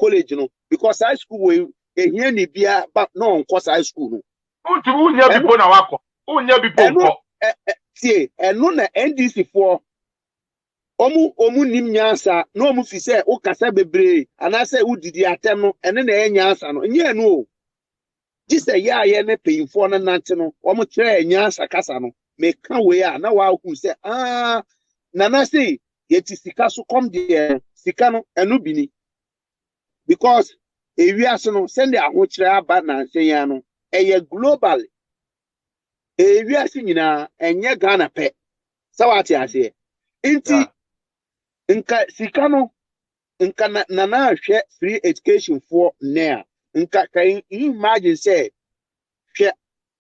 college no because high school we here ni bia but no on course high school no Unya bipo na wako. Unya bipo nko. Tie eno na NDC for omu nim nyansa na omu fi se o kasa bebre anase udidi atem no ene na nyansa no nye no o gise ya ye ne payinfo na nante no omu kire nyansa kasa no me kan we a na wa hu se nana say yeti sika so come there sika no eno bini because ewiase no send aho kire aba na nsen no eye global ewiase nyina enye Ghana pe sawati ase inti nka sika no nka na hwe free education for now nka can imagine say hwe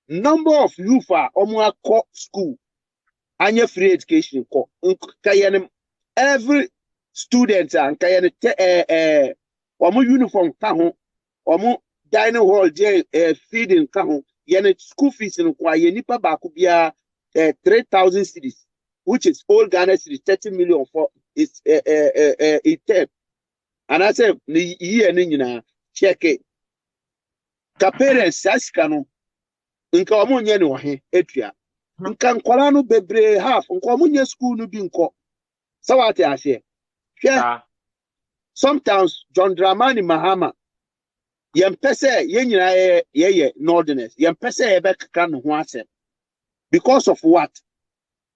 number of youth omo akọ school anya free education ko nka ye every student nka ye omo uniform ka ho omo dining hall je feeding ka ho ye school fees no kwa ye nipa ba ko bia 3,000 cedis which is all Ghana cedis 30 million for is it and I say ni year ni nyina check it ka parents asika no nka omo nye ne wo he etua nka nkwala no bebre half nka omo nye school no bi nko sawate ase hwe sometimes John Dramani Mahama yempese ye nyina ye northerners yempese ye be kaka no ho ase because of what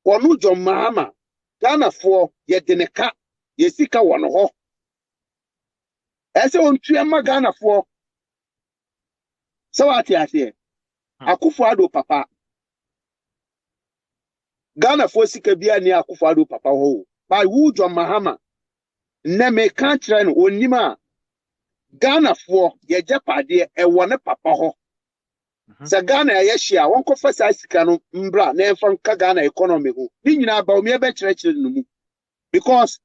onu John Mahama Ghana for ye deneka ye sika wono ho ese ontua ma Ghana for sawate ase Akufo-Addo papa Ghana for sika bia ni Akufo-Addo papa ho by who John Mahama na me kan kire no onima Ghana for ye japade e wone papa ho sa Ghana ye hia won ko fasa sika no mbra na emfa nka Ghana economy ho ni nyina ba o me be kire no mu because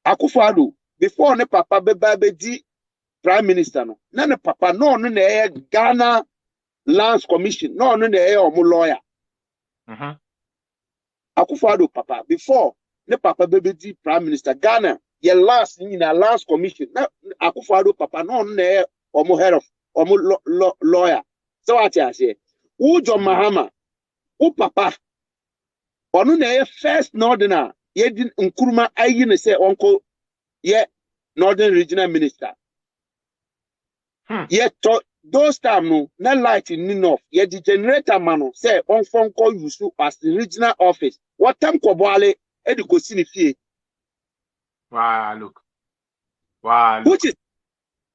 Akufo-Addo before ne papa be di prime minister no na ne papa no na e Ghana Lands Commission no na e omo lawyer Akufo-Addo papa before ne papa be di prime minister Ghana ye last nyina Lands Commission na Akufo-Addo papa no na e omo head of omo lawyer so what you say who John Mahama who papa onu na e first northerner ye di nkuruma ayi ne say onko ye northern regional minister ye to those time no na light in enough ye di generator mano say on phone call you so as the regional office what time ko boale e di ko sini fie look which is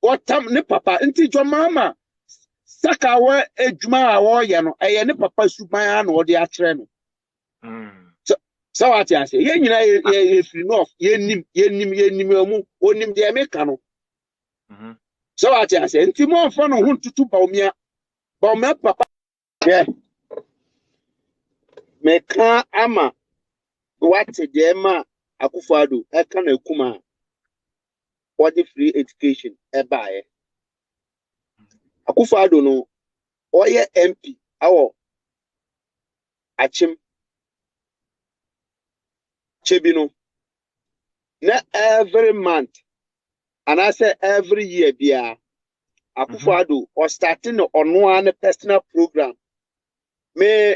what time ne papa nti John Mahama saka wa ejuma a wo ye no eye ne papa suban na wo de a kire no so what you say ye nyina ye free north ye nim amu onim de emeka no so what you say nti mo mfa no ho tutu ba omia papa yeah me kan ama what de ma Akufo-Addo e kan akuma for the free education e baaye Akufo-Addo no oye MP awo achim chebino na every month and I say every year bia Akufo-Addo or starting on one personal program me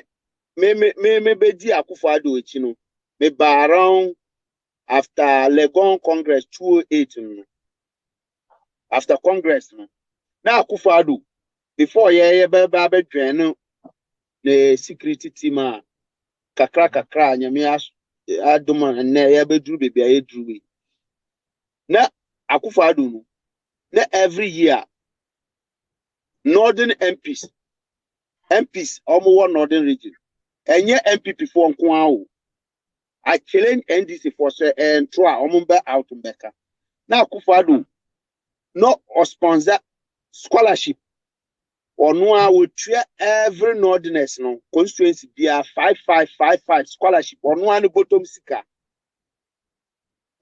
be di Akufo-Addo echi no me ba around after Legon Congress 2008 no after Congress no na Akufo-Addo before ye be dwen no the security team kakra nyame adoma na ye be duru bebia ye duru na Akufo-Addo no na every year northern MPs almost northern region enye MPP for nko awo I challenge NDC for say and try omumba out mbeka na Akufo-Addo no sponsor scholarship or no will try every northerners no constituency be a 5555 scholarship or no one bottom seeker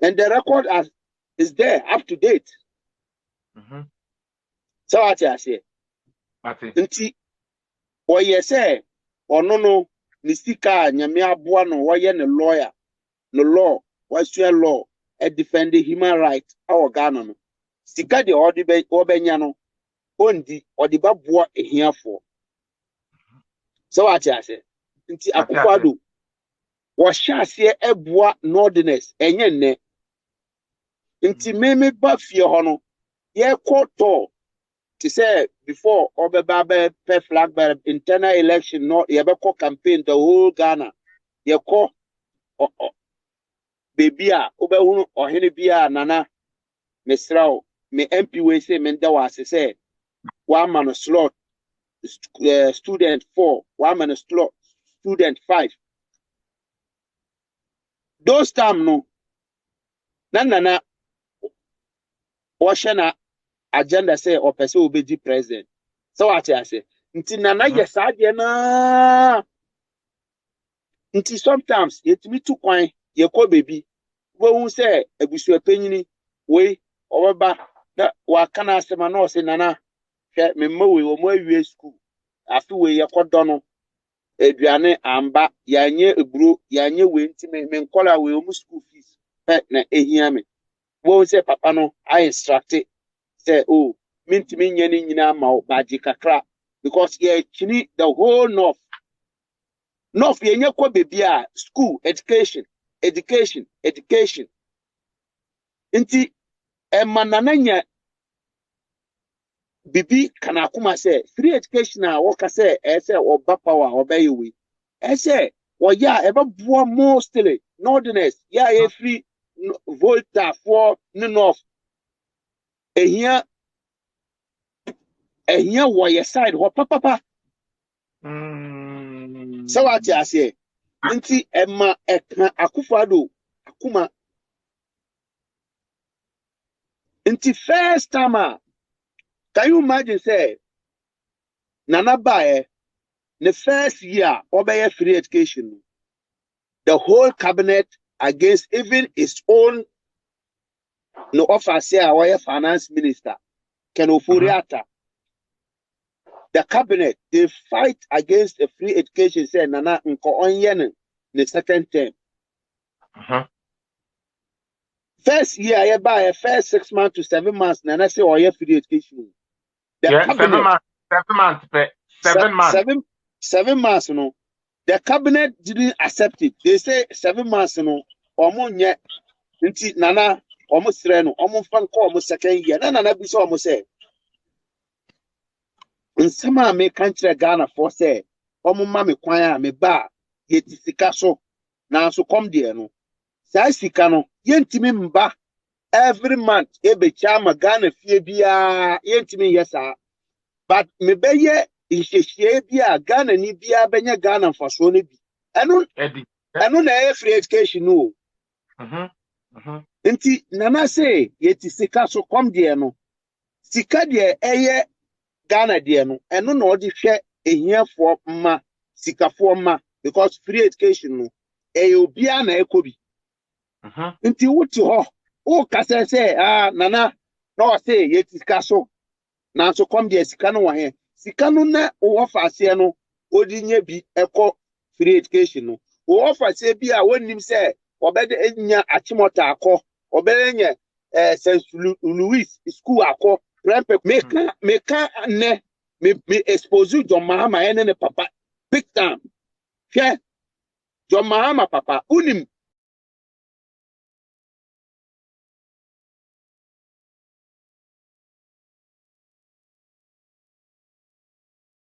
and the record is there up to date so what I say nti oye say no ni sika nyame aboa no woye ne lawyer no law western law e defend human rights our Ghana no sika de obenya no ondi odiba boa ehiafo so what ya say nti Akufo-Addo wo hyase eboa northerners enye nne nti meme ba fie ho no ye koto to say before obeba be flag by internal election no ye be call campaign the whole Ghana ye call baby a obehunu ohene bia nana mesrawo me MP we say me nda wa say one man slot student 4 one man slot student 5 those time no nana na agenda say or person will be the president so what I say nti nana yes ade na nti sometimes yetimi tu kwan ye ko baby wo hu say abusu apanyini we obeba na wa kana asema na o say nana hwe memma we wo mo awie school afi we ye kodo no aduane amba yanye eburo yanye we nti me nkola we o mu school fees na ehia me wo say papa no I instructed say oh mintimi nyane nyina ma o baji kakra because ye chini the whole north yenye kwa baby a school education nti emanananya bibi kana kuma say free education a woka say say oba power obayewe say oya ebe boa mostly northerners ya ye free volta for no north ehia wo ye side ho papa so what you say nti ema eka Akufo-Addo akuma nti first time can you imagine say nana bae the first year obey free education the whole cabinet against even its own no officer our finance minister Ken Ofori-Atta the cabinet they fight against a free education say nana nko onye the second term first year you buy first 6 months to 7 months nana say oye free education the cabinet 7 months 7 months no the cabinet didn't accept it they say 7 months no omunye nti nana omo sre no omo fan ko omo second year nana bi so omo say nsema me country Ghana for say omo ma me kwan a me ba yeti sika so na so kom de no sai sika no yentimi mba every month ebe chama Ghana fie bia yentimi yesa but me beye ihehie bia Ghana ni bia benya Ghana faso no bi eno na free education no nti nana say yeti sika so kom de no sika de eye Ghana de no eno na odi hwe ehiafo mma sikafo mma because free education no obia na ekobi nti wuti ho o kase say nana no say yeti sika so na so kom de sika no wa he sika no na o offer ase no odi nya bi eko free education no o offer ase bi a wonim say obede enya achimota akọ obede St. Louis school akọ meka ne me expose John Mahama ene ne papa big time hwe John Mahama papa unim